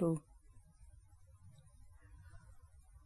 2।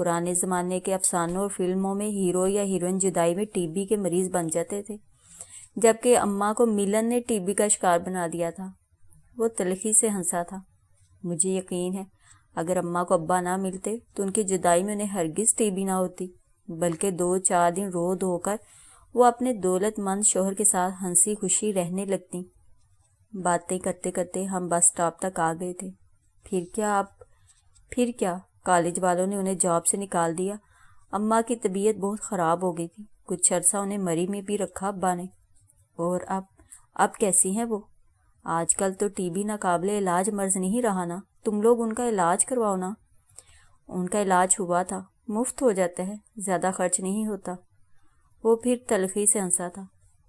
پرانے زمانے کے افسانوں اور فلموں میں ہیرو یا ہیروئن جدائی میں ٹی بی کے مریض بن جاتے تھے، جبکہ اماں کو ملن نے ٹی بی کا شکار بنا دیا تھا۔ وہ تلخی سے ہنسا تھا۔ مجھے یقین ہے اگر اماں کو ابا نہ ملتے تو ان کی جدائی میں انہیں ہرگز ٹی بی نہ ہوتی، بلکہ 2-4 دن رو دھو کر وہ اپنے دولت مند شوہر کے ساتھ ہنسی خوشی رہنے لگتی۔ باتیں کرتے کرتے ہم بس اسٹاپ تک آ گئے تھے۔ پھر کیا کالج والوں نے انہیں جاب سے نکال دیا۔ اماں کی طبیعت بہت خراب ہو گئی تھی، کچھ عرصہ انہیں مری میں بھی رکھا ابا نے۔ اور اب کیسی ہیں وہ؟ آج کل تو ٹی بی ناقابل علاج مرض نہیں رہا نا، تم لوگ ان کا علاج کرواؤ نا۔ ان کا علاج ہوا تھا، مفت ہو جاتا ہے، زیادہ خرچ نہیں ہوتا۔ وہ پھر تلخی سے ہنسا تھا۔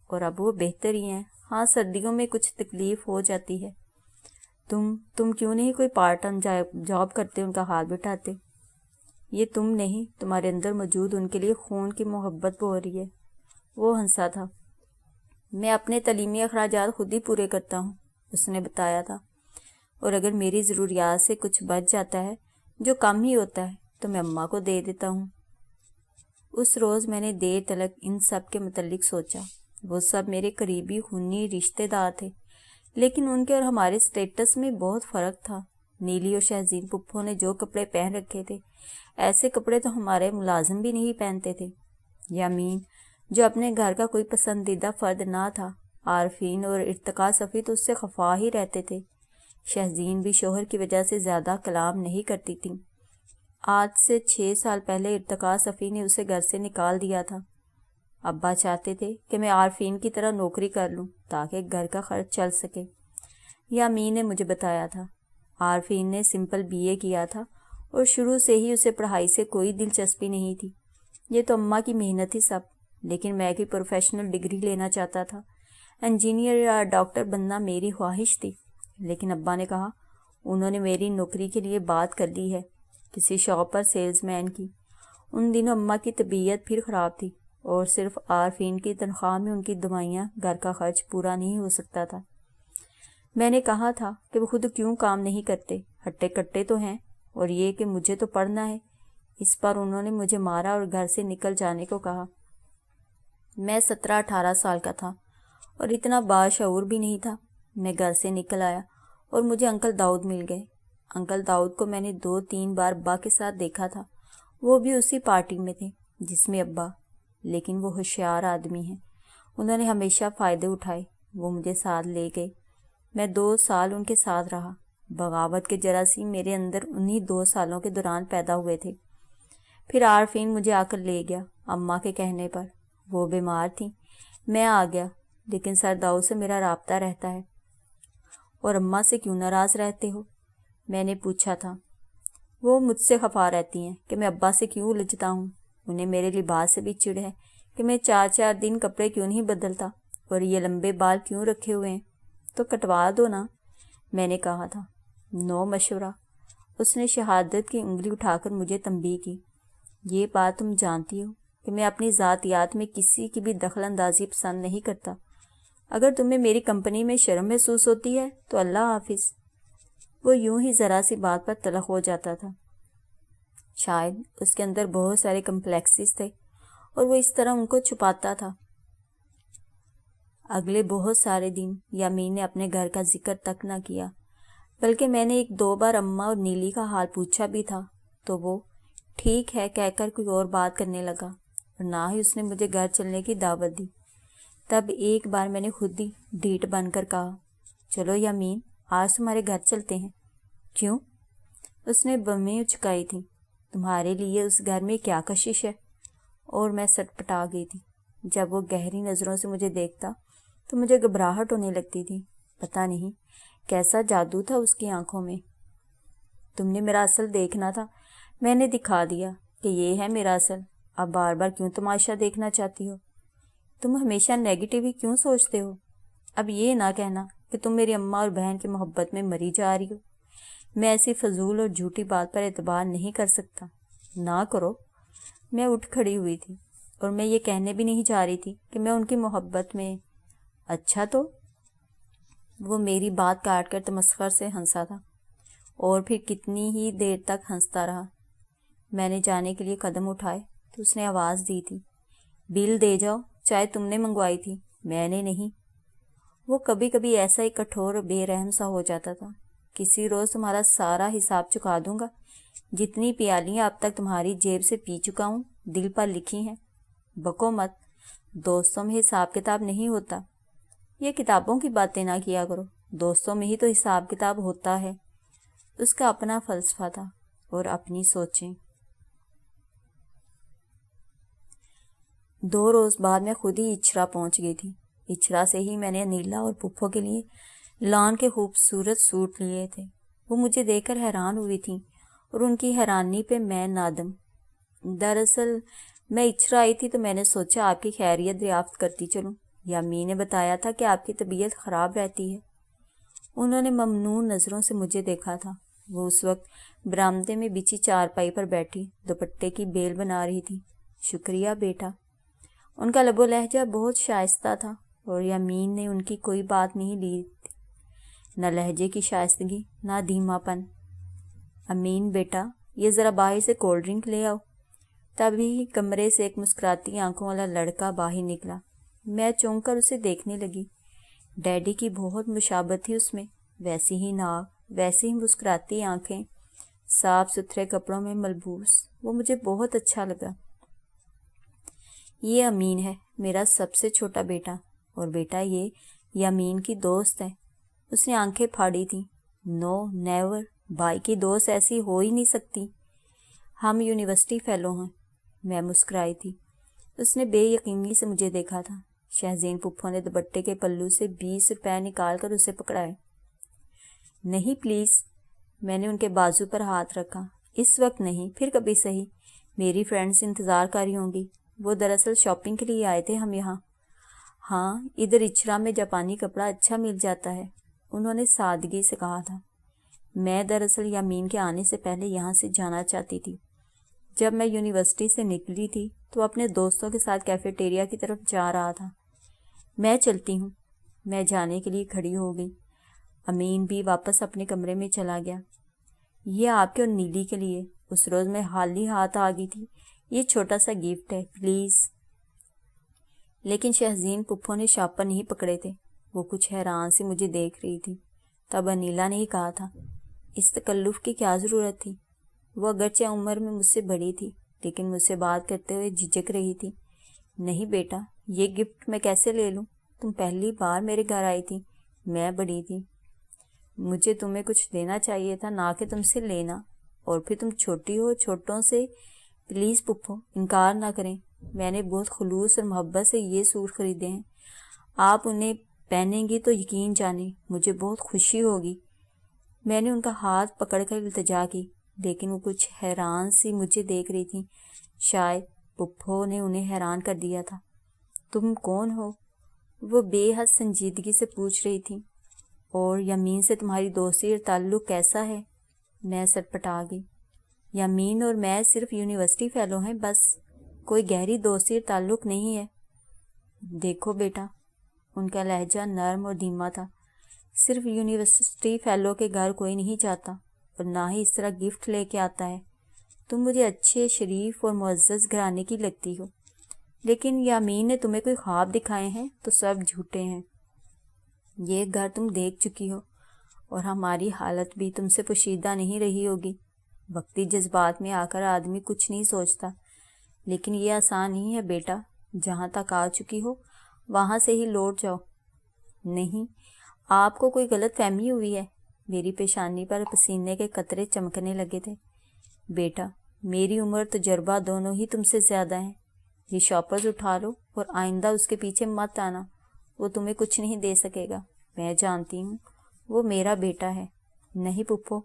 اور اب وہ بہتر ہی ہیں، ہاں سردیوں میں کچھ تکلیف ہو جاتی ہے۔ تم کیوں نہیں کوئی پارٹ ٹائم جاب کرتے، ان کا حال بٹاتے؟ یہ تم نہیں، تمہارے اندر موجود ان کے لیے خون کی محبت بہہ رہی ہے۔ وہ ہنسا تھا۔ میں اپنے تعلیمی اخراجات خود ہی پورے کرتا ہوں، اس نے بتایا تھا، اور اگر میری ضروریات سے کچھ بچ جاتا ہے، جو کم ہی ہوتا ہے، تو میں اماں کو دے دیتا ہوں۔ اس روز میں نے دیر تلک ان سب کے متعلق سوچا۔ وہ سب میرے قریبی خونی رشتے دار تھے، لیکن ان کے اور ہمارے سٹیٹس میں بہت فرق تھا۔ نیلی اور شہزین پپھو نے جو کپڑے پہن رکھے تھے، ایسے کپڑے تو ہمارے ملازم بھی نہیں پہنتے تھے۔ یامین جو اپنے گھر کا کوئی پسندیدہ فرد نہ تھا، عارفین اور ارتقاء صفی تو اس سے خفا ہی رہتے تھے۔ شہزین بھی شوہر کی وجہ سے زیادہ کلام نہیں کرتی تھی۔ آج سے 6 سال پہلے ارتقاء صفی نے اسے گھر سے نکال دیا تھا۔ ابا چاہتے تھے کہ میں عارفین کی طرح نوکری کر لوں تاکہ گھر کا خرچ چل سکے۔ یامین نے مجھے بتایا تھا عارفین نے سمپل بی اے کیا تھا اور شروع سے ہی اسے پڑھائی سے کوئی دلچسپی نہیں تھی۔ یہ تو اماں کی محنت ہی سب، لیکن میں کوئی پروفیشنل ڈگری لینا چاہتا تھا۔ انجینئر یا ڈاکٹر بننا میری خواہش تھی، لیکن ابا نے کہا انہوں نے میری نوکری کے لیے بات کر لی ہے، کسی شاپ پر سیلز مین کی۔ ان دنوں اماں کی طبیعت پھر خراب تھی اور صرف عارفین کی تنخواہ میں ان کی دوائیاں، گھر کا خرچ پورا نہیں ہو سکتا تھا۔ میں نے کہا تھا کہ وہ خود کیوں کام نہیں کرتے، ہٹے کٹے تو ہیں، اور یہ کہ مجھے تو پڑھنا ہے۔ اس پر انہوں نے مجھے مارا اور گھر سے نکل جانے کو کہا۔ میں 17-18 سال کا تھا اور اتنا باشعور بھی نہیں تھا۔ میں گھر سے نکل آیا اور مجھے انکل داؤد مل گئے۔ انکل داؤد کو میں نے 2-3 بار ابا کے ساتھ دیکھا تھا، وہ بھی اسی پارٹی میں تھے جس میں ابا، لیکن وہ ہوشیار آدمی ہیں، انہوں نے ہمیشہ فائدے اٹھائے۔ وہ مجھے ساتھ لے گئے۔ میں 2 سال ان کے ساتھ رہا۔ بغاوت کے جراثیم میرے اندر انہی 2 سالوں کے دوران پیدا ہوئے تھے۔ پھر عارفین مجھے آ کر لے گیا اماں کے کہنے پر۔ وہ بیمار تھیں، میں آ گیا، لیکن سر داؤد سے میرا رابطہ رہتا ہے۔ اور اماں سے کیوں ناراض رہتے ہو؟ میں نے پوچھا تھا۔ وہ مجھ سے خفا رہتی ہیں کہ میں ابا سے کیوں الجھتا ہوں۔ انہیں میرے لباس سے بھی چڑ ہے کہ میں 4-4 دن کپڑے کیوں نہیں بدلتا، اور یہ لمبے بال کیوں رکھے ہوئے ہیں، تو کٹوا دو نا۔ میں نے کہا تھا۔ نو مشورہ۔ اس نے شہادت کی انگلی اٹھا کر مجھے تنبیہ کی۔ یہ بات تم جانتی ہو کہ میں اپنی ذاتیات میں کسی کی بھی دخل اندازی پسند نہیں کرتا۔ اگر تمہیں میری کمپنی میں شرم محسوس ہوتی ہے تو اللہ حافظ۔ وہ یوں ہی ذرا سی بات پر تلخ ہو جاتا تھا۔ شاید اس کے اندر بہت سارے کمپلیکسز تھے اور وہ اس طرح ان کو چھپاتا تھا۔ اگلے بہت سارے دن یامین نے اپنے گھر کا ذکر تک نہ کیا، بلکہ میں نے 1-2 بار اماں اور نیلی کا حال پوچھا بھی تھا تو وہ ٹھیک ہے کہہ کر کوئی اور بات کرنے لگا، اور نہ ہی اس نے مجھے گھر چلنے کی دعوت دی۔ تب ایک بار میں نے خود ہی ڈھیٹ بن کر کہا، چلو یامین آج تمہارے گھر چلتے ہیں۔ کیوں؟ اس نے بمیں اچکائی تھی۔ تمہارے لیے اس گھر میں کیا کشش ہے؟ اور میں سٹ پٹا گئی تھی۔ جب وہ گہری نظروں سے مجھے دیکھتا تو مجھے گھبراہٹ ہونے لگتی تھی۔ پتہ نہیں کیسا جادو تھا اس کی آنکھوں میں۔ تم نے میرا اصل دیکھنا تھا، میں نے دکھا دیا کہ یہ ہے میرا اصل۔ اب بار بار کیوں تماشا دیکھنا چاہتی ہو؟ تم ہمیشہ نیگیٹو ہی کیوں سوچتے ہو؟ اب یہ نہ کہنا کہ تم میری اماں اور بہن کی محبت میں مری جا رہی ہو۔ میں ایسی فضول اور جھوٹی بات پر اعتبار نہیں کر سکتا۔ نہ کرو۔ میں اٹھ کھڑی ہوئی تھی اور میں یہ کہنے بھی نہیں جا رہی تھی کہ میں ان کی محبت میں۔ اچھا تو؟ وہ میری بات کاٹ کر تمسخر سے ہنسا تھا اور پھر کتنی ہی دیر تک ہنستا رہا۔ میں نے جانے کے لیے قدم اٹھائے تو اس نے آواز دی تھی، بل دے جاؤ، چائے تم نے منگوائی تھی، میں نے نہیں۔ وہ کبھی کبھی ایسا ہی کٹھور اور بے رحم سا ہو جاتا تھا۔ کسی روز تمہارا سارا حساب چکا دوں گا، جتنی پیالیاں اب تک تمہاری جیب سے پی چکا ہوں دل پر لکھی ہیں۔ بکو مت، دوستوں میں حساب کتاب نہیں ہوتا۔ یہ کتابوں کی باتیں نہ کیا کرو، دوستوں میں ہی تو حساب کتاب ہوتا ہے۔ اس کا اپنا فلسفہ تھا اور اپنی سوچیں۔ 2 روز بعد میں خود ہی اچھرا پہنچ گئی تھی۔ اچھرا سے ہی میں نے انیلا اور پپھو کے لیے لان کے خوبصورت سوٹ لیے تھے۔ وہ مجھے دیکھ کر حیران ہوئی تھیں اور ان کی حیرانی پہ میں نادم۔ دراصل میں اچھرا آئی تھی تو میں نے سوچا آپ کی خیریت دریافت کرتی چلوں۔ یامی نے بتایا تھا کہ آپ کی طبیعت خراب رہتی ہے۔ انہوں نے ممنون نظروں سے مجھے دیکھا تھا۔ وہ اس وقت برآمدے میں بچھی چارپائی پر بیٹھی دوپٹے کی بیل بنا رہی تھی۔ شکریہ بیٹا۔ ان کا لب و لہجہ بہت شائستہ تھا اور یامین نے ان کی کوئی بات نہیں لی تھی، نہ لہجے کی شائستگی نہ دھیما پن۔ امین بیٹا، یہ ذرا باہر سے کولڈ ڈرنک لے آؤ۔ تبھی کمرے سے ایک مسکراتی آنکھوں والا لڑکا باہر نکلا۔ میں چونک کر اسے دیکھنے لگی۔ ڈیڈی کی بہت مشابہت تھی اس میں، ویسی ہی ناک، ویسی ہی مسکراتی آنکھیں، صاف ستھرے کپڑوں میں ملبوس۔ وہ مجھے بہت اچھا لگا۔ یہ امین ہے، میرا سب سے چھوٹا بیٹا، اور بیٹا یہ یامین کی دوست ہے۔ اس نے آنکھیں پھاڑی تھیں۔ نو نیور، بھائی کی دوست ایسی ہو ہی نہیں سکتی۔ ہم یونیورسٹی فیلو ہیں۔ میں مسکرائی تھی۔ اس نے بے یقینی سے مجھے دیکھا تھا۔ شہزین پپھو نے دوپٹے کے پلو سے 20 روپے نکال کر اسے پکڑائے۔ نہیں پلیز۔ میں نے ان کے بازو پر ہاتھ رکھا۔ اس وقت نہیں، پھر کبھی صحیح۔ میری فرینڈز انتظار کر رہی ہوں گی۔ وہ دراصل شاپنگ کے لیے آئے تھے ہم یہاں۔ ہاں، ادھر اچھرا میں جاپانی کپڑا اچھا مل جاتا ہے، انہوں نے سادگی سے کہا تھا۔ میں دراصل یامین کے آنے سے پہلے یہاں سے جانا چاہتی تھی۔ جب میں یونیورسٹی سے نکلی تھی تو اپنے دوستوں کے ساتھ کیفیٹیریا کی طرف جا رہا تھا۔ میں چلتی ہوں۔ میں جانے کے لیے کھڑی ہو گئی۔ امین بھی واپس اپنے کمرے میں چلا گیا۔ یہ آپ کے اور نیلی کے لیے، اس روز میں خالی ہاتھ آ گئی تھی، یہ چھوٹا سا گفٹ ہے، پلیز۔ لیکن شہزین پپھو نے شاپر نہیں پکڑے تھے۔ وہ کچھ حیران سی مجھے دیکھ رہی تھی۔ تب انیلا نے ہی کہا تھا، اس تکلف کی کیا ضرورت تھی؟ وہ اگرچہ عمر میں مجھ سے بڑی تھی لیکن مجھ سے بات کرتے ہوئے جھجک رہی تھی۔ نہیں بیٹا، یہ گفٹ میں کیسے لے لوں؟ تم پہلی بار میرے گھر آئی تھی، میں بڑی تھی، مجھے تمہیں کچھ دینا چاہیے تھا، نہ کہ تم سے لینا۔ اور پھر تم چھوٹی ہو، چھوٹوں سے پلیز پپھو انکار نہ کریں۔ میں نے بہت خلوص اور محبت سے یہ سوٹ خریدے ہیں، آپ انہیں پہنیں گی تو یقین جانیں مجھے بہت خوشی ہوگی۔ میں نے ان کا ہاتھ پکڑ کر التجا کی، لیکن وہ کچھ حیران سی مجھے دیکھ رہی تھی۔ شاید پپھو نے انہیں حیران کر دیا تھا۔ تم کون ہو؟ وہ بے حد سنجیدگی سے پوچھ رہی تھی۔ اور یامین سے تمہاری دوستی اور تعلق کیسا ہے؟ میں سٹپٹا گئی۔ یامین اور میں صرف یونیورسٹی فیلو ہیں، بس، کوئی گہری دوستی اور تعلق نہیں ہے۔ دیکھو بیٹا، ان کا لہجہ نرم اور دھیما تھا، صرف یونیورسٹی فیلو کے گھر کوئی نہیں جاتا اور نہ ہی اس طرح گفٹ لے کے آتا ہے۔ تم مجھے اچھے، شریف اور معزز گھرانے کی لگتی ہو، لیکن یامین نے تمہیں کوئی خواب دکھائے ہیں تو سب جھوٹے ہیں۔ یہ گھر تم دیکھ چکی ہو اور ہماری حالت بھی تم سے پوشیدہ نہیں رہی ہوگی۔ وقتی جذبات میں آ کر آدمی کچھ نہیں سوچتا، لیکن یہ آسان نہیں ہے بیٹا، جہاں تک آ چکی ہو وہاں سے ہی لوٹ جاؤ۔ نہیں، آپ کو کوئی غلط فہمی ہوئی ہے۔ میری پیشانی پر پسینے کے قطرے چمکنے لگے تھے۔ بیٹا، میری عمر تجربہ دونوں ہی تم سے زیادہ ہیں۔ یہ شاپرز اٹھا لو اور آئندہ اس کے پیچھے مت آنا، وہ تمہیں کچھ نہیں دے سکے گا۔ میں جانتی ہوں وہ میرا بیٹا ہے۔ نہیں پپھو،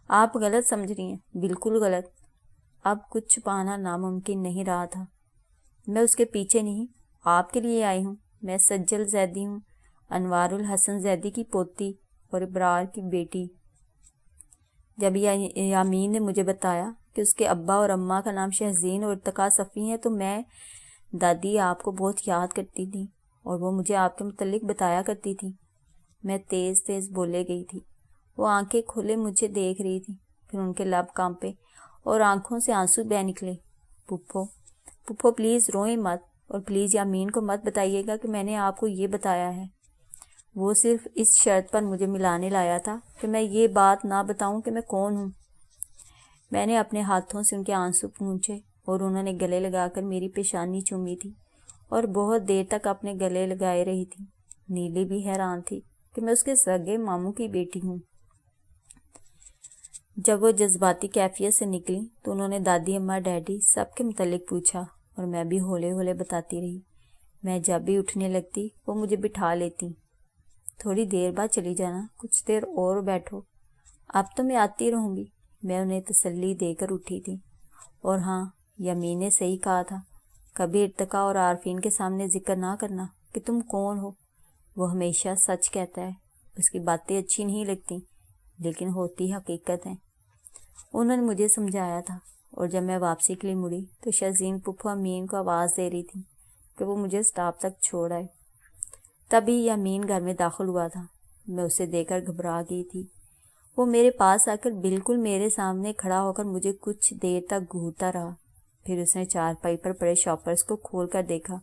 آپ غلط سمجھ رہی ہیں، بالکل غلط۔ اب کچھ چھپانا ناممکن نہیں رہا تھا۔ میں اس کے پیچھے نہیں، آپ کے لیے آئی ہوں۔ میں سجل زیدی ہوں، انوار الحسن زیدی کی پوتی اور ابرار کی بیٹی۔ جب یامین نے مجھے بتایا کہ اس کے ابا اور اماں کا نام شہزین اور ارتقا صفی ہے تو میں، دادی آپ کو بہت یاد کرتی تھی اور وہ مجھے آپ کے متعلق بتایا کرتی تھی۔ میں تیز تیز بولے گئی تھی۔ وہ آنکھیں کھلے مجھے دیکھ رہی تھی، پھر ان کے لب کانپے اور آنکھوں سے آنسو بہہ نکلے۔ پھپھو پلیز روئیں مت، اور پلیز یامین کو مت بتائیے گا کہ میں نے آپ کو یہ بتایا ہے۔ وہ صرف اس شرط پر مجھے ملانے لایا تھا کہ میں یہ بات نہ بتاؤں کہ میں کون ہوں۔ میں نے اپنے ہاتھوں سے ان کے آنسو پونچھے اور انہوں نے گلے لگا کر میری پیشانی چومی تھی اور بہت دیر تک اپنے گلے لگائے رہی تھی۔ نیلی بھی حیران تھی کہ میں اس کے سگے ماموں کی بیٹی ہوں۔ جب وہ جذباتی کیفیت سے نکلی تو انہوں نے دادی، اماں، ڈیڈی سب کے متعلق پوچھا اور میں بھی ہولے ہولے بتاتی رہی۔ میں جب بھی اٹھنے لگتی وہ مجھے بٹھا لیتی۔ تھوڑی دیر بعد چلی جانا، کچھ دیر اور بیٹھو، اب تو میں آتی رہوں گی۔ میں انہیں تسلی دے کر اٹھی تھی۔ اور ہاں، یمین نے صحیح کہا تھا، کبھی ارتقا اور عارفین کے سامنے ذکر نہ کرنا کہ تم کون ہو۔ وہ ہمیشہ سچ کہتا ہے، اس کی باتیں اچھی نہیں لگتی لیکن ہوتی حقیقت ہیں۔ انہوں نے مجھے سمجھایا تھا، اور جب میں واپسی کے لیے مڑی تو شہزین پھپھو امین کو آواز دے رہی تھی کہ وہ مجھے اسٹاپ تک چھوڑ آئے۔ تبھی یامین گھر میں داخل ہوا تھا۔ میں اسے دیکھ کر گھبرا گئی تھی۔ وہ میرے پاس آ کر بالکل میرے سامنے کھڑا ہو کر مجھے کچھ دیر تک گھورتا رہا۔ پھر اس نے چارپائی پر پڑے شاپرز کو کھول کر دیکھا۔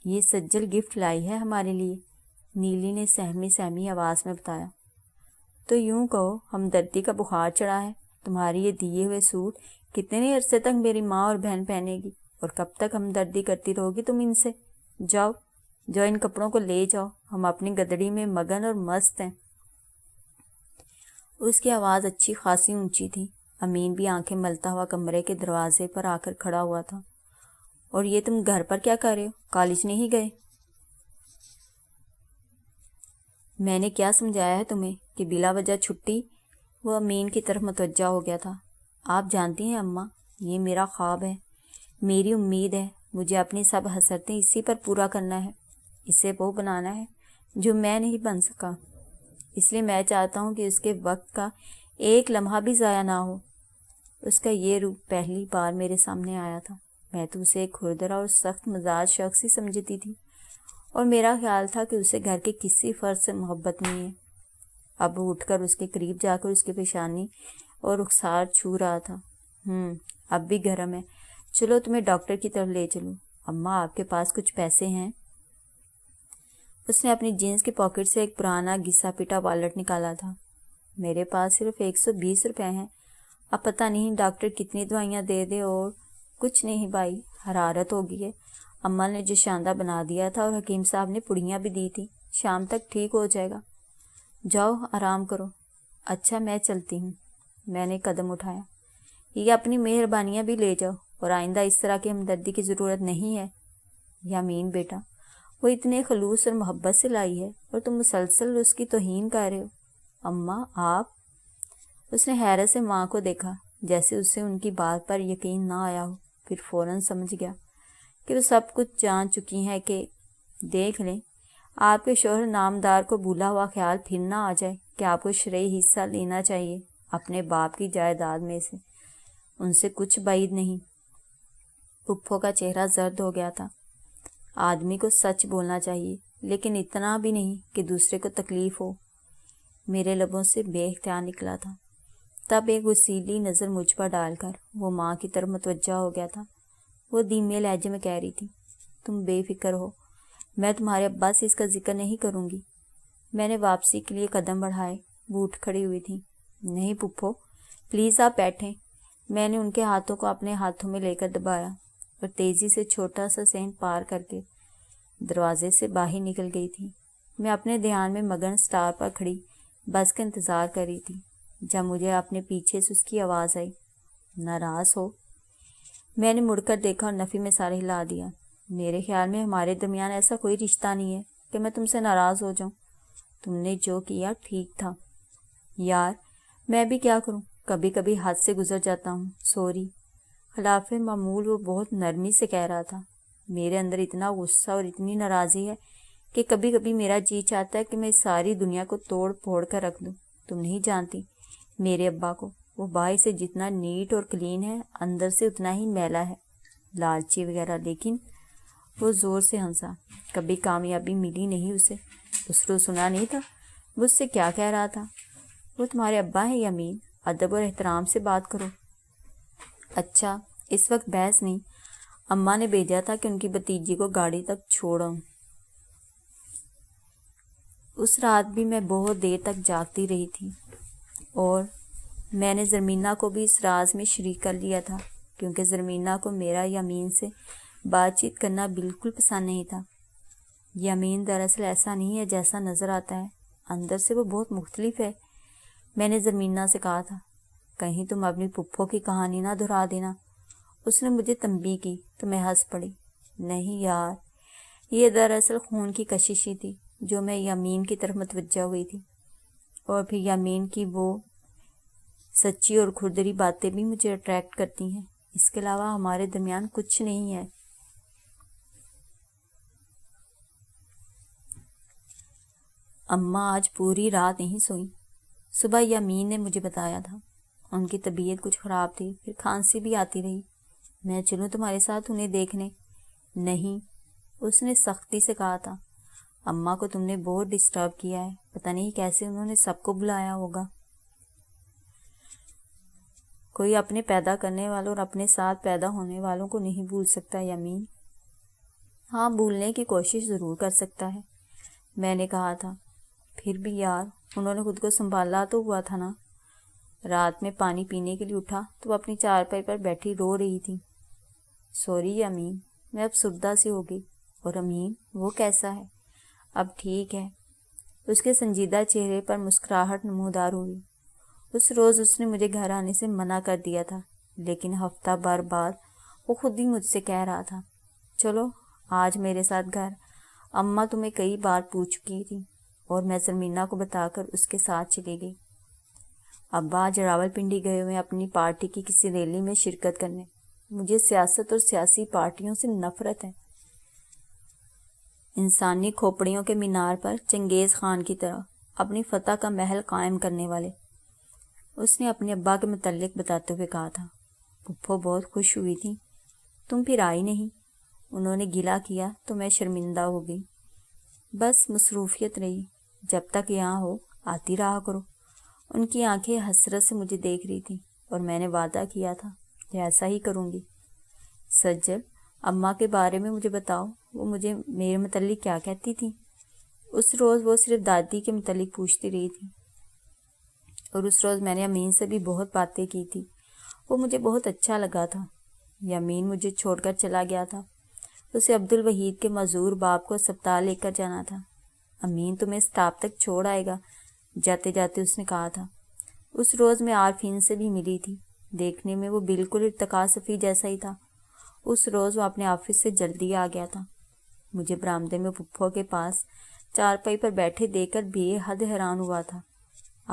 یہ سجل گفٹ لائی ہے ہمارے لیے، نیلی نے سہمی سہمی آواز میں بتایا۔ تو یوں کہو ہمدردی کا بخار چڑھا ہے۔ تمہاری یہ دیے ہوئے سوٹ کتنے عرصے تک میری ماں اور بہن پہنے گی، اور کب تک ہمدردی کرتی رہو گی تم ان سے؟ جاؤ جو ان کپڑوں کو لے جاؤ، ہم اپنی گدڑی میں مگن اور مست ہیں۔ اس کی آواز اچھی خاصی اونچی تھی۔ امین بھی آنکھیں ملتا ہوا کمرے کے دروازے پر آ کر کھڑا ہوا تھا۔ اور یہ تم گھر پر کیا کر رہے ہو؟ کالج نہیں گئے؟ میں نے کیا سمجھایا ہے تمہیں کہ بلا وجہ چھٹی؟ وہ امین کی طرف متوجہ ہو گیا تھا۔ آپ جانتی ہیں اماں، یہ میرا خواب ہے، میری امید ہے، مجھے اپنی سب حسرتیں اسی پر پورا کرنا ہے، اسے وہ بنانا ہے جو میں نہیں بن سکا۔ اس لیے میں چاہتا ہوں کہ اس کے وقت کا ایک لمحہ بھی ضائع نہ ہو۔ اس کا یہ روپ پہلی بار میرے سامنے آیا تھا۔ میں تو اسے ایک کھردرا اور سخت مزاج شخص ہی سمجھتی تھی، اور میرا خیال تھا کہ اسے گھر کے کسی فرد سے محبت نہیں ہے۔ اب وہ اٹھ کر اس کے قریب جا کر اس کی پیشانی اور رخسار چھو رہا تھا۔ اب بھی گرم ہے، چلو تمہیں ڈاکٹر کی طرف لے چلوں۔ اماں آپ کے پاس کچھ پیسے ہیں؟ اس نے اپنی جینس کی پاکٹ سے ایک پرانا گھسا پٹا والٹ نکالا تھا۔ میرے پاس صرف 120 روپے ہیں، اب پتہ نہیں ڈاکٹر کتنی دوائیاں دے دے۔ اور کچھ نہیں بھائی، حرارت ہو گئی ہے، اماں نے جو شاندہ بنا دیا تھا اور حکیم صاحب نے پڑیاں بھی دی تھی، شام تک ٹھیک ہو جائے گا، جاؤ آرام کرو۔ اچھا میں چلتی ہوں۔ میں نے قدم اٹھایا۔ یہ اپنی مہربانیاں بھی لے جاؤ، اور آئندہ اس طرح کی ہمدردی کی ضرورت نہیں ہے۔ یامین بیٹا، وہ اتنے خلوص اور محبت سے لائی ہے اور تم مسلسل اس کی توہین کر رہے ہو۔ اماں آپ؟ اس نے حیرت سے ماں کو دیکھا، جیسے اسے ان کی بات پر یقین نہ آیا ہو۔ پھر فوراً سمجھ گیا کہ وہ سب کچھ جان چکی ہیں کہ دیکھ لیں آپ کے شوہر نامدار کو بھولا ہوا خیال پھر نہ آ جائے کہ آپ کو شرعی حصہ لینا چاہیے اپنے باپ کی جائیداد میں سے۔ ان سے کچھ بعید نہیں۔ پھپھو کا چہرہ زرد ہو گیا تھا۔ آدمی کو سچ بولنا چاہیے، لیکن اتنا بھی نہیں کہ دوسرے کو تکلیف ہو۔ میرے لبوں سے بے اختیار نکلا تھا۔ تب ایک وسیلی نظر مجھ پر ڈال کر وہ ماں کی طرف متوجہ ہو گیا تھا۔ وہ دھیمے لہجے میں کہہ رہی تھی، تم بے فکر ہو، میں تمہارے ابا سے اس کا ذکر نہیں کروں گی۔ میں نے واپسی کے لیے قدم بڑھائے۔ وہ اٹھ کھڑی ہوئی تھی۔ نہیں پھپھو، پلیز آپ بیٹھیں۔ میں نے ان کے ہاتھوں کو اپنے ہاتھوں میں لے کر دبایا اور تیزی سے چھوٹا سا صحن پار کر کے دروازے سے باہر نکل گئی تھی۔ میں اپنے دھیان میں مگن اسٹار پر کھڑی بس کا انتظار کر رہی تھی جب مجھے اپنے پیچھے سے اس کی آواز آئی، ناراض ہو؟ میں نے مڑ کر دیکھا اور نفی میں سر ہلا دیا۔ میرے خیال میں ہمارے درمیان ایسا کوئی رشتہ نہیں ہے کہ میں تم سے ناراض ہو جاؤں۔ تم نے جو کیا ٹھیک تھا۔ یار میں بھی کیا کروں، کبھی کبھی حد سے گزر جاتا ہوں، سوری۔ خلاف معمول وہ بہت نرمی سے کہہ رہا تھا۔ میرے اندر اتنا غصہ اور اتنی ناراضی ہے کہ کبھی کبھی میرا جی چاہتا ہے کہ میں ساری دنیا کو توڑ پھوڑ کر رکھ دوں۔ تم نہیں جانتی میرے ابا کو، وہ باہر سے جتنا نیٹ اور کلین ہے اندر سے اتنا ہی میلا ہے، لالچی وغیرہ۔ لیکن وہ زور سے ہنسا۔ کبھی کامیابی ملی نہیں اسے، اسرو سنا نہیں تھا وہ اس سے کیا کہہ رہا تھا۔ وہ تمہارے ابا ہیں یامین، ادب اور احترام سے بات کرو۔ اچھا اس وقت بحث نہیں، اماں نے بھیجا تھا کہ ان کی بھتیجی کو گاڑی تک چھوڑاؤں۔ اس رات بھی میں بہت دیر تک جاگتی رہی تھی، اور میں نے زرمینہ کو بھی اس راز میں شریک کر لیا تھا، کیونکہ زرمینہ کو میرا یامین سے بات چیت کرنا بالکل پسند نہیں تھا۔ یامین دراصل ایسا نہیں ہے جیسا نظر آتا ہے، اندر سے وہ بہت مختلف ہے۔ میں نے زرمینہ سے کہا تھا، کہیں تم اپنی پھپھو کی کہانی نہ دہرا دینا۔ اس نے مجھے تنبیہ کی تو میں ہنس پڑی۔ نہیں یار، یہ دراصل خون کی کشش ہی تھی جو میں یامین کی طرف متوجہ ہوئی تھی، اور پھر یامین کی وہ سچی اور کھردری باتیں بھی مجھے اٹریکٹ کرتی ہیں۔ اس کے علاوہ ہمارے درمیان کچھ نہیں ہے۔ اماں آج پوری رات نہیں سوئیں۔ صبح یامین نے مجھے بتایا تھا ان کی طبیعت کچھ خراب تھی، پھر کھانسی بھی آتی رہی۔ میں چلوں تمہارے ساتھ انہیں دیکھنے؟ نہیں، اس نے سختی سے کہا تھا، اماں کو تم نے بہت ڈسٹرب کیا ہے، پتہ نہیں کیسے انہوں نے سب کو بلایا ہوگا۔ کوئی اپنے پیدا کرنے والوں اور اپنے ساتھ پیدا ہونے والوں کو نہیں بھول سکتا یامین۔ ہاں، بھولنے کی کوشش ضرور کر سکتا ہے، میں نے کہا تھا۔ پھر بھی یار، انہوں نے خود کو سنبھالا تو ہوا تھا نا۔ رات میں پانی پینے کے لیے اٹھا تو وہ اپنی چارپائی پر بیٹھی رو رہی تھی۔ سوری یامین، میں اب سبدہ سی ہو گئی۔ اور امین، وہ کیسا ہے؟ اب ٹھیک ہے۔ اس کے سنجیدہ چہرے پر مسکراہٹ نمودار ہوئی۔ اس روز اس نے مجھے گھر آنے سے منع کر دیا تھا، لیکن ہفتہ بھر بعد وہ خود ہی مجھ سے کہہ رہا تھا، چلو آج میرے ساتھ گھر، اماں تمہیں کئی بار پوچھ چکی تھی۔ اور میں زرمینہ کو بتا کر اس کے ساتھ چلی گئی۔ ابا آج راولپنڈی گئے ہوئے اپنی پارٹی کی کسی ریلی میں شرکت کرنے۔ مجھے سیاست اور سیاسی پارٹیوں سے نفرت ہے۔ انسانی کھوپڑیوں کے مینار پر چنگیز خان کی طرح اپنی فتح کا محل قائم کرنے والے۔ اس نے اپنے ابا کے متعلق بتاتے ہوئے کہا تھا، پھپھو بہت خوش ہوئی تھی، تم پھر آئی نہیں۔ انہوں نے گلہ کیا تو میں شرمندہ ہو گئی۔ بس مصروفیت رہی، جب تک یہاں ہو آتی رہا کرو۔ ان کی آنکھیں حسرت سے مجھے دیکھ رہی تھی، اور میں نے وعدہ کیا تھا کہ ایسا ہی کروں گی۔ سجل، اماں کے بارے میں مجھے بتاؤ، وہ مجھے میرے متعلق کیا کہتی تھی؟ اس روز وہ صرف دادی کے متعلق پوچھتی رہی تھی، اور اس روز میں نے امین سے بھی بہت باتیں کی تھی۔ وہ مجھے بہت اچھا لگا تھا۔ یامین مجھے چھوڑ کر چلا گیا تھا، اسے عبدالوحید کے معذور باپ کو اسپتال لے کر جانا تھا۔ امین تمہیں اسٹاپ تک چھوڑ آئے گا، جاتے جاتے اس نے کہا تھا۔ اس روز میں عارفین سے بھی ملی تھی، دیکھنے میں وہ بالکل ارتقا صفی جیسا ہی تھا۔ اس روز وہ اپنے آفس سے جلدی آ گیا تھا۔ مجھے برآمدے میں پھپھو کے پاس چارپائی پر بیٹھے دیکھ کر بے حد حیران ہوا تھا۔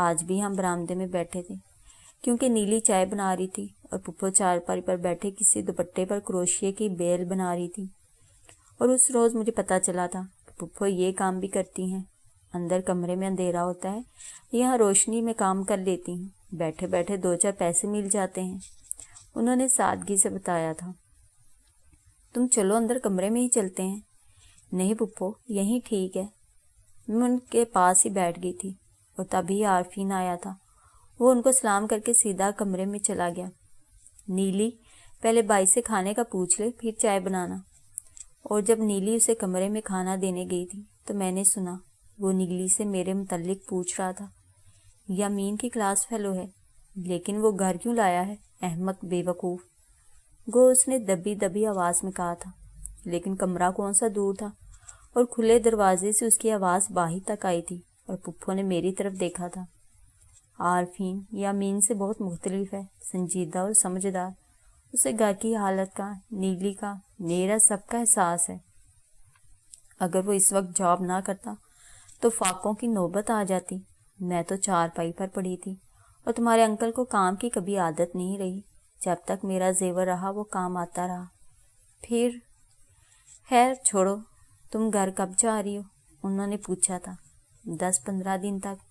آج بھی ہم برآمدے میں بیٹھے تھے، کیونکہ نیلی چائے بنا رہی تھی اور پھپھو چارپائی پر بیٹھے کسی دوپٹے پر کروشیے کی بیل بنا رہی تھی۔ اور اس روز مجھے پتا چلا تھا کہ پھپھو یہ کام بھی کرتی ہیں۔ اندر کمرے میں اندھیرا ہوتا ہے، یہاں روشنی میں کام کر لیتی ہیں، بیٹھے بیٹھے 2-4 پیسے مل جاتے ہیں۔ انہوں نے سادگی سے بتایا تھا۔ تم چلو اندر کمرے میں ہی چلتے ہیں۔ نہیں پھپھو، یہیں ٹھیک ہے۔ میں ان کے پاس ہی بیٹھ گئی تھی، اور تبھی عارفین آیا تھا۔ وہ ان کو سلام کر کے سیدھا کمرے میں چلا گیا۔ نیلی، پہلے بائی سے کھانے کا پوچھ لے، پھر چائے بنانا۔ اور جب نیلی اسے کمرے میں کھانا دینے گئی تھی تو میں نے سنا وہ نیلی سے میرے متعلق پوچھ رہا تھا۔ یامین کی کلاس فیلو ہے، لیکن وہ گھر کیوں لایا ہے، احمق بے وقوف، گو اس نے دبی دبی آواز میں کہا تھا۔ لیکن کمرہ کون سا دور تھا، اور کھلے دروازے سے اس کی آواز باہر تک آئی تھی، اور پھپھو نے میری طرف دیکھا تھا۔ عارفین یامین سے بہت مختلف ہے، سنجیدہ اور سمجھدار۔ اسے گھر کی حالت کا، نیلی کا، میرا سب کا احساس ہے۔ اگر وہ اس وقت جاب نہ کرتا تو فاقوں کی نوبت آ جاتی۔ میں تو چارپائی پر پڑی تھی، اور تمہارے انکل کو کام کی کبھی عادت نہیں رہی۔ جب تک میرا زیور رہا وہ کام آتا رہا۔ پھر خیر چھوڑو، تم گھر کب جا رہی ہو؟ انہوں نے پوچھا تھا۔ 10-15 دن تک۔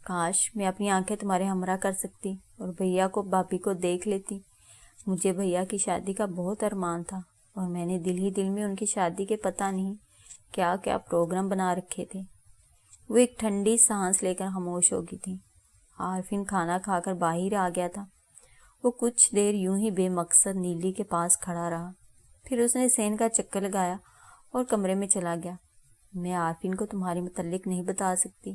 کاش میں اپنی آنکھیں تمہارے ہمراہ کر سکتی اور بھیا کو بھابھی کو دیکھ لیتی۔ مجھے بھیا کی شادی کا بہت ارمان تھا، اور میں نے دل ہی دل میں ان کی شادی کے پتہ نہیں کیا کیا پروگرام بنا رکھے تھے۔ وہ ایک ٹھنڈی سانس لے کر خاموش ہو گئی تھی۔ عارفین کھانا کھا کر باہر آ گیا تھا۔ وہ کچھ دیر یوں ہی بے مقصد نیلی کے پاس کھڑا رہا، پھر اس نے سین کا چکر لگایا اور کمرے میں چلا گیا۔ میں عارفین کو تمہارے متعلق نہیں بتا سکتی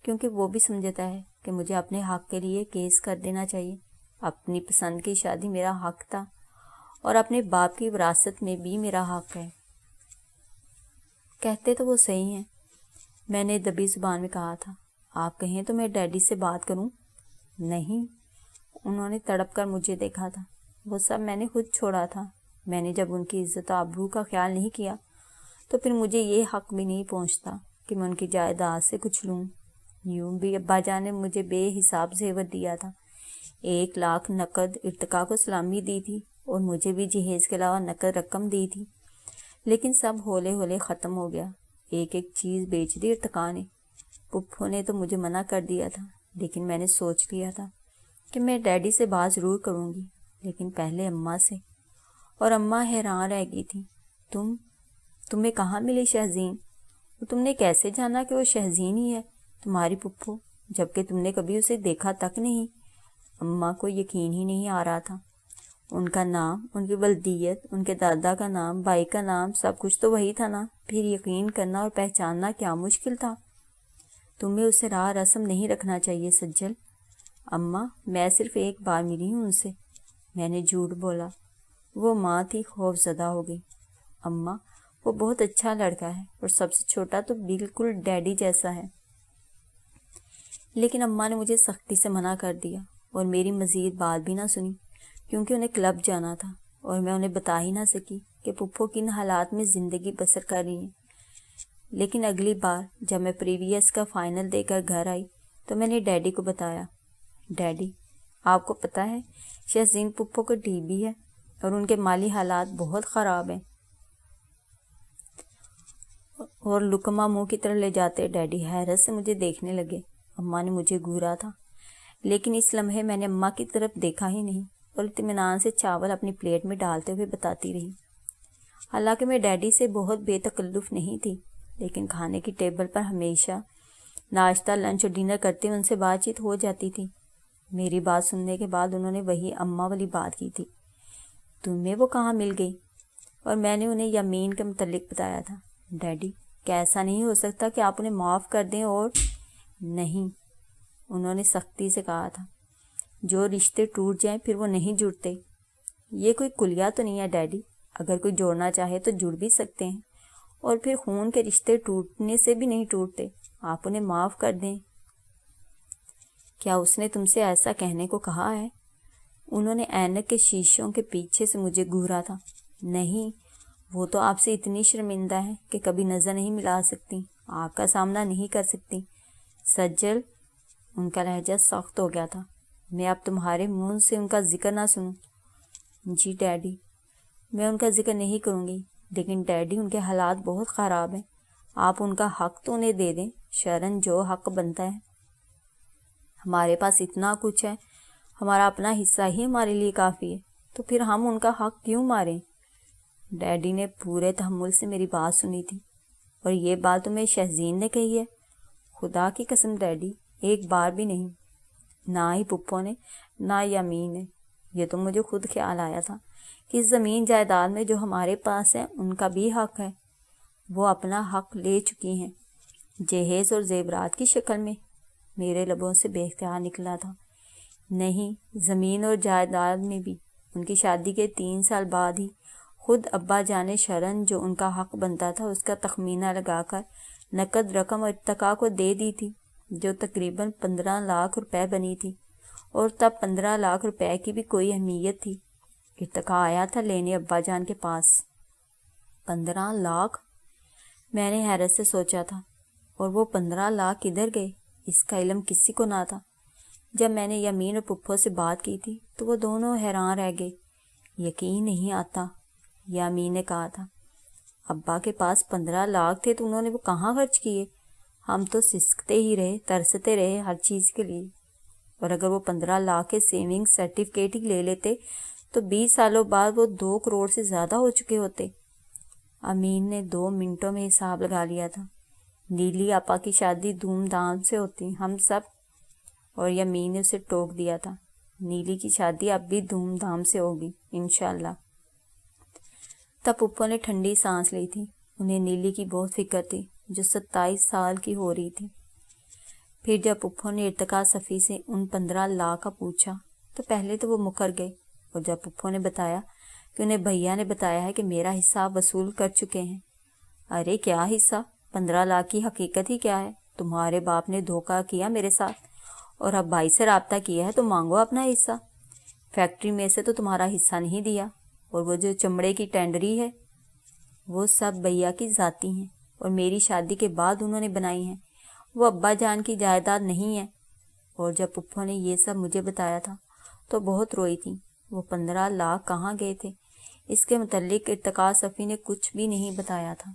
کیونکہ وہ بھی سمجھتا ہے کہ مجھے اپنے حق کے لیے کیس کر دینا چاہیے۔ اپنی پسند کی شادی میرا حق تھا اور اپنے باپ کی وراثت میں بھی میرا حق ہے۔ کہتے تو وہ صحیح ہیں، میں نے دبی زبان میں کہا تھا۔ آپ کہیں تو میں ڈیڈی سے بات کروں؟ نہیں، انہوں نے تڑپ کر مجھے دیکھا تھا۔ وہ سب میں نے خود چھوڑا تھا۔ میں نے جب ان کی عزت و آبرو کا خیال نہیں کیا تو پھر مجھے یہ حق بھی نہیں پہنچتا کہ میں ان کی جائیداد سے کچھ لوں۔ یوں بھی ابا جان نے مجھے بے حساب زیور دیا تھا، 1,00,000 نقد ارتقا کو سلامی دی تھی اور مجھے بھی جہیز کے علاوہ نقد رقم دی تھی، لیکن سب ہولے ہولے ختم ہو گیا۔ ایک ایک چیز بیچ دی ارتقا نے۔ پپھو نے تو مجھے منع کر دیا تھا، لیکن میں نے سوچ لیا تھا کہ میں ڈیڈی سے بات ضرور کروں گی، لیکن پہلے اماں سے۔ اور اماں حیران رہ گئی تھی۔ تمہیں کہاں ملی شہزین؟ اور تم نے کیسے جانا کہ وہ شہزین ہی ہے، تمہاری پپھو، جبکہ تم نے کبھی اسے دیکھا تک نہیں؟ اماں کو یقین ہی نہیں آ رہا تھا۔ ان کا نام، ان کی ولدیت، ان کے دادا کا نام، بھائی کا نام، سب کچھ تو وہی تھا نا، پھر یقین کرنا اور پہچاننا کیا مشکل تھا؟ تمہیں اسے راہ رسم نہیں رکھنا چاہیے سجل۔ اماں، میں صرف ایک بار ملی ہوں ان سے۔ میں نے جھوٹ بولا۔ وہ ماں تھی خوف زدہ ہو گئی۔ اماں، وہ بہت اچھا لڑکا ہے اور سب سے چھوٹا تو بالکل ڈیڈی جیسا ہے۔ لیکن اماں نے مجھے سختی سے منع کر دیا اور میری مزید بات بھی نہ سنی، کیونکہ انہیں کلب جانا تھا اور میں انہیں بتا ہی نہ سکی کہ پپھو کن حالات میں زندگی بسر کر رہی ہیں۔ لیکن اگلی بار جب میں پریویس کا فائنل دے کر گھر آئی تو میں نے ڈیڈی کو بتایا، ڈیڈی، آپ کو پتہ ہے شہزین پپھو کو ٹی بی ہے اور ان کے مالی حالات بہت خراب ہیں۔ اور لقمہ منہ کی طرح لے جاتے ڈیڈی حیرت سے مجھے دیکھنے لگے۔ اماں نے مجھے گھورا تھا، لیکن اس لمحے میں نے اماں کی طرف دیکھا ہی نہیں اور اطمینان سے چاول اپنی پلیٹ میں ڈالتے ہوئے بتاتی رہی۔ حالانکہ میں ڈیڈی سے بہت بے تکلف نہیں تھی، لیکن کھانے کی ٹیبل پر ہمیشہ ناشتہ، لنچ اور ڈنر کرتے ہوئے ان سے بات چیت ہو جاتی تھی۔ میری بات سننے کے بعد انہوں نے وہی اماں والی بات کی تھی، تمہیں وہ کہاں مل گئی؟ اور میں نے انہیں یمین کے متعلق بتایا تھا۔ ڈیڈی، کیا ایسا نہیں ہو سکتا کہ آپ انہیں معاف کر دیں؟ اور نہیں، انہوں نے سختی سے کہا تھا، جو رشتے ٹوٹ جائیں پھر وہ نہیں جڑتے۔ یہ کوئی کلیہ تو نہیں ہے ڈیڈی، اگر کوئی جوڑنا چاہے تو جڑ بھی سکتے ہیں، اور پھر خون کے رشتے ٹوٹنے سے بھی نہیں ٹوٹتے، آپ انہیں معاف کر دیں۔ کیا اس نے تم سے ایسا کہنے کو کہا ہے؟ انہوں نے اینک کے شیشوں کے پیچھے سے مجھے گھورا تھا۔ نہیں، وہ تو آپ سے اتنی شرمندہ ہے کہ کبھی نظر نہیں ملا سکتی، آپ کا سامنا نہیں کر سکتی۔ سجل، ان کا لہجہ سخت ہو گیا تھا، میں اب تمہارے منہ سے ان کا ذکر نہ سنوں۔ جی ڈیڈی، میں ان کا ذکر نہیں کروں گی، لیکن ڈیڈی ان کے حالات بہت خراب ہیں، آپ ان کا حق تو انہیں دے دیں، شرن جو حق بنتا ہے۔ ہمارے پاس اتنا کچھ ہے، ہمارا اپنا حصہ ہی ہمارے لیے کافی ہے، تو پھر ہم ان کا حق کیوں ماریں؟ ڈیڈی نے پورے تحمل سے میری بات سنی تھی۔ اور یہ بات تمہیں شہزین نے کہی ہے؟ خدا کی قسم ڈیڈی، ایک بار بھی نہیں، نہ ہی پپھو نے، نہ یمین نے۔ یہ تو مجھے خود خیال آیا تھا کہ اس زمین جائیداد میں جو ہمارے پاس ہے ان کا بھی حق ہے۔ وہ اپنا حق لے چکی ہیں، جہیز اور زیورات کی شکل میں۔ میرے لبوں سے بے اختیار نکلا تھا، نہیں، زمین اور جائیداد میں بھی۔ ان کی شادی کے 3 سال بعد ہی خود ابا جان شرن جو ان کا حق بنتا تھا اس کا تخمینہ لگا کر نقد رقم ارتقا کو دے دی تھی، جو تقریباً 15 لاکھ روپے بنی تھی، اور تب 15 لاکھ روپے کی بھی کوئی اہمیت تھی۔ ارتقا آیا تھا لینے ابا جان کے پاس۔ 15 لاکھ؟ میں نے حیرت سے سوچا تھا، اور وہ 15 لاکھ کدھر گئے؟ اس کا علم کسی کو نہ تھا۔ جب میں نے یمین اور پپھو سے بات کی تھی تو وہ دونوں حیران رہ گئے۔ یقین نہیں آتا، یمین نے کہا تھا، ابا کے پاس 15 لاکھ تھے تو انہوں نے وہ کہاں خرچ کیے؟ ہم تو سسکتے ہی رہے، ترستے رہے ہر چیز کے لیے۔ اور اگر وہ 15 لاکھ کے سیونگ سرٹیفکیٹ ہی لے لیتے تو 20 سالوں بعد وہ 2 کروڑ سے زیادہ ہو چکے ہوتے۔ امین نے 2 منٹوں میں حساب لگا لیا تھا۔ نیلی آپا کی شادی دھوم دھام سے ہوتی، ہم سب۔ اور یمین نے اسے ٹوک دیا تھا، نیلی کی شادی اب بھی دھوم دھام سے ہوگی انشاءاللہ۔ تب پھپھو نے ٹھنڈی سانس لی تھی۔ انہیں نیلی کی بہت فکر تھی جو 27 سال کی ہو رہی تھی۔ پھر جب پھپھو نے ارتقا صفی سے ان 15 لاکھ کا پوچھا تو پہلے تو وہ مکر گئے، اور جب پھپھو نے بتایا کہ انہیں بھیا نے بتایا ہے کہ میرا حصہ آپ وصول کر چکے ہیں۔ ارے کیا حصہ؟ 15 لاکھ کی حقیقت ہی کیا ہے؟ تمہارے باپ نے دھوکہ کیا میرے ساتھ، اور اب بھائی سے رابطہ کیا ہے تو مانگو اپنا حصہ۔ فیکٹری میں سے تو تمہارا حصہ نہیں دیا، اور وہ جو چمڑے کی ٹینڈری ہے وہ سب بھیا کی ذاتی ہیں، اور میری شادی کے بعد انہوں نے بنائی ہیں، وہ ابا جان کی جائیداد نہیں ہے۔ اور جب پھپھو نے یہ سب مجھے بتایا تھا تو بہت روئی تھی۔ وہ 15 لاکھ کہاں گئے تھے اس کے متعلق ارتقا صفی نے کچھ بھی نہیں بتایا تھا۔